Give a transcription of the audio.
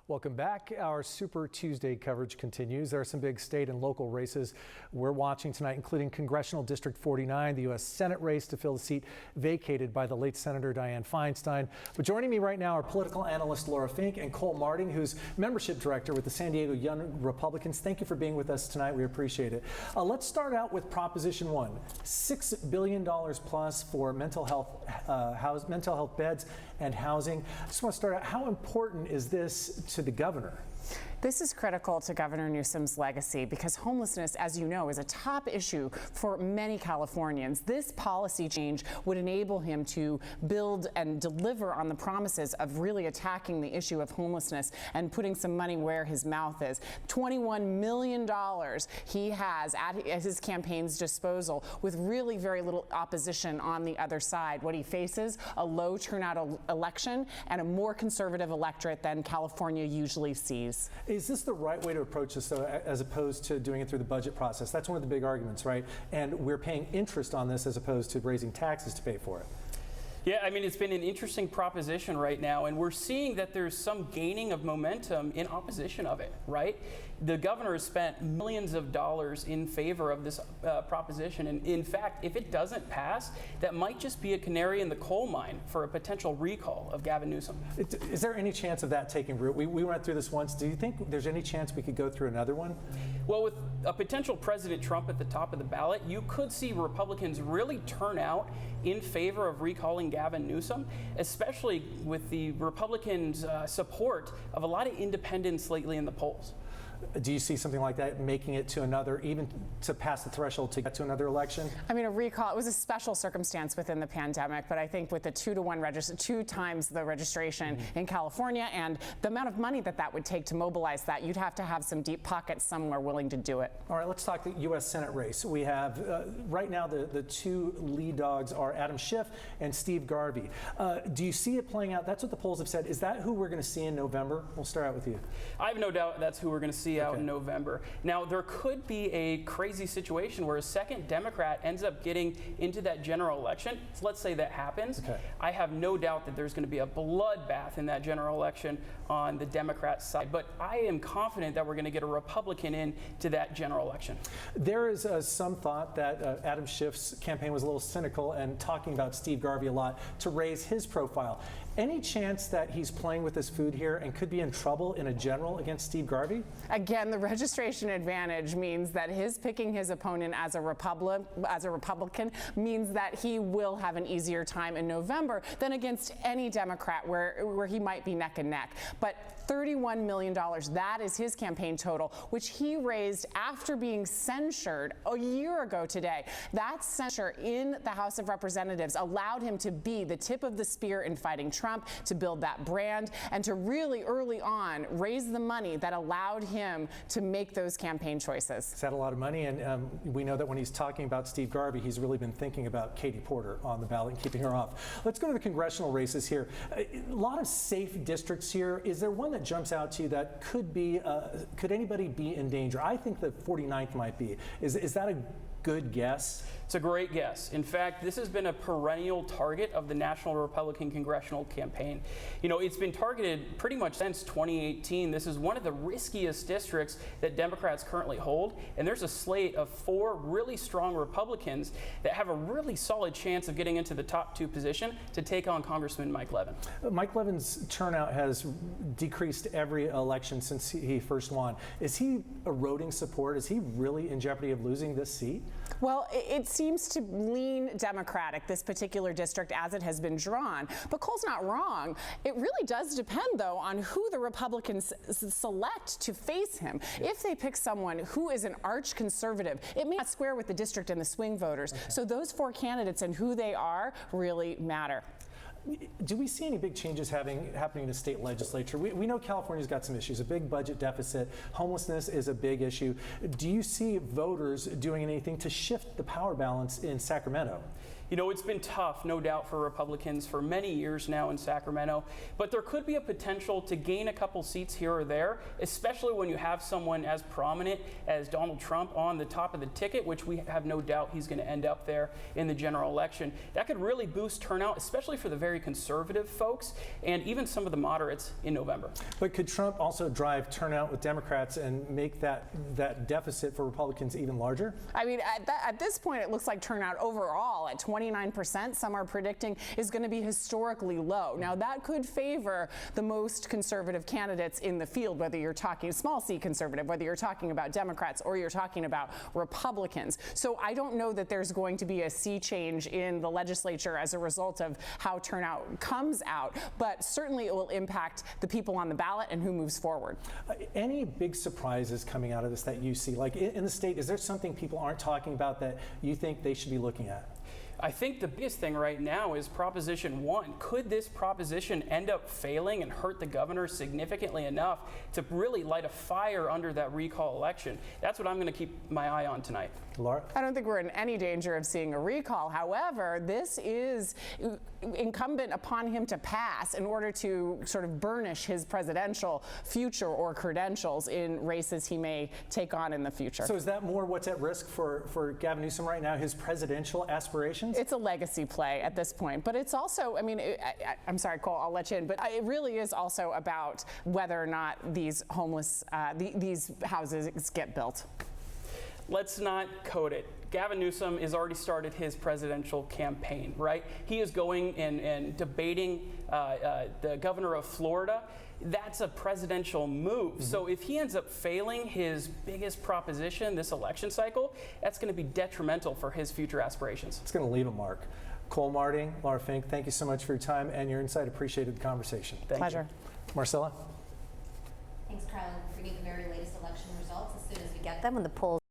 Welcome back. Our Super Tuesday coverage continues. There are some big state and local races we're watching tonight, including Congressional District 49, the U.S. Senate race to fill the seat vacated by the late Senator Dianne Feinstein. But joining me right now are political analyst Laura Fink and Cole Marting, who's membership director with the San Diego Young Republicans. Thank you for being with us tonight. We appreciate it. Let's start out with Proposition 1, $6 billion plus for mental health beds and housing. I just want to start out, how important is this to the governor? This is critical to Governor Newsom's legacy because homelessness, as you know, is a top issue for many Californians. This policy change would enable him to build and deliver on the promises of really attacking the issue of homelessness and putting some money where his mouth is. $21 million he has at his campaign's disposal with really very little opposition on the other side. What he faces, a low turnout election and a more conservative electorate than California usually sees. Is this the right way to approach this, though, as opposed to doing it through the budget process? That's one of the big arguments, right? And we're paying interest on this as opposed to raising taxes to pay for it. Yeah, I mean, it's been an interesting proposition right now, and we're seeing that there's some gaining of momentum in opposition of it, right? The governor has spent millions of dollars in favor of this proposition, and in fact, if it doesn't pass, that might just be a canary in the coal mine for a potential recall of Gavin Newsom. Is there any chance of that taking root? We went through this once. Do you think there's any chance we could go through another one? Well, with a potential President Trump at the top of the ballot, you could see Republicans really turn out in favor of recalling Gavin Newsom, especially with the Republicans' support of a lot of independents lately in the polls. Do you see something like that making it to another, even to pass the threshold to get to another election? I mean, a recall, it was a special circumstance within the pandemic, but I think with the 2-to-1 two times the registration in California and the amount of money that would take to mobilize that, you'd have to have some deep pockets somewhere willing to do it. All right, let's talk the U.S. Senate race. We have, right now, the two lead dogs are Adam Schiff and Steve Garvey. Do you see it playing out? That's what the polls have said. Is that who we're going to see in November? We'll start out with you. I have no doubt that's who we're going to see out in November. Now, there could be a crazy situation where a second Democrat ends up getting into that general election. So let's say that happens. I have no doubt that there's going to be a bloodbath in that general election on the Democrat side. But I am confident that we're going to get a Republican into that general election. There is some thought that Adam Schiff's campaign was a little cynical and talking about Steve Garvey a lot to raise his profile. Any chance that he's playing with his food here and could be in trouble in a general against Steve Garvey? Again, the registration advantage means that his picking his opponent as a Republican means that he will have an easier time in November than against any Democrat where he might be neck and neck. But $31 million, that is his campaign total, which he raised after being censured a year ago today. That censure in the House of Representatives allowed him to be the tip of the spear in fighting Trump, to build that brand, and to really early on raise the money that allowed him to make those campaign choices. He's had a lot of money, and we know that when he's talking about Steve Garvey, he's really been thinking about Katie Porter on the ballot and keeping her off. Let's go to the congressional races here. A lot of safe districts here. Is there one that jumps out to you that could anybody be in danger? I think the 49th might be. Is that a good guess? It's a great guess. In fact, this has been a perennial target of the National Republican Congressional Campaign. You know, it's been targeted pretty much since 2018. This is one of the riskiest districts that Democrats currently hold, and there's a slate of 4 really strong Republicans that have a really solid chance of getting into the top 2 position to take on Congressman Mike Levin. Mike Levin's turnout has decreased every election since he first won. Is he eroding support? Is he really in jeopardy of losing this seat? Well, it seems to lean Democratic, this particular district, as it has been drawn. But Cole's not wrong. It really does depend, though, on who the Republicans select to face him. If they pick someone who is an arch conservative, it may not square with the district and the swing voters. So those 4 candidates and who they are really matter. Do we see any big changes happening in the state legislature? We know California's got some issues, a big budget deficit. Homelessness is a big issue. Do you see voters doing anything to shift the power balance in Sacramento? You know, it's been tough, no doubt, for Republicans for many years now in Sacramento, but there could be a potential to gain a couple seats here or there, especially when you have someone as prominent as Donald Trump on the top of the ticket, which we have no doubt he's going to end up there in the general election. That could really boost turnout, especially for the very conservative folks and even some of the moderates in November. But could Trump also drive turnout with Democrats and make that deficit for Republicans even larger? I mean, at this point, it looks like turnout overall at 29%, some are predicting, is going to be historically low. Now, that could favor the most conservative candidates in the field, whether you're talking small c conservative, whether you're talking about Democrats or you're talking about Republicans. So I don't know that there's going to be a sea change in the legislature as a result of how turnout comes out, but certainly it will impact the people on the ballot and who moves forward. Any big surprises coming out of this that you see? Like in the state, is there something people aren't talking about that you think they should be looking at? I think the biggest thing right now is Proposition 1. Could this proposition end up failing and hurt the governor significantly enough to really light a fire under that recall election? That's what I'm going to keep my eye on tonight. Laura? I don't think we're in any danger of seeing a recall. However, this is incumbent upon him to pass in order to sort of burnish his presidential future or credentials in races he may take on in the future. So is that more what's at risk for Gavin Newsom right now, his presidential aspirations? It's a legacy play at this point, but it's also, I mean, I'm sorry, Cole, I'll let you in, but it really is also about whether or not these homeless, these houses get built. Let's not code it. Gavin Newsom has already started his presidential campaign, right? He is going and debating the governor of Florida. That's a presidential move. Mm-hmm. So if he ends up failing his biggest proposition this election cycle, that's going to be detrimental for his future aspirations. It's going to leave a mark. Cole Marting, Laura Fink, thank you so much for your time and your insight. Appreciated the conversation. Pleasure. Marcella? Thanks, Carlin, for bringing the very latest election results as soon as we get them when the polls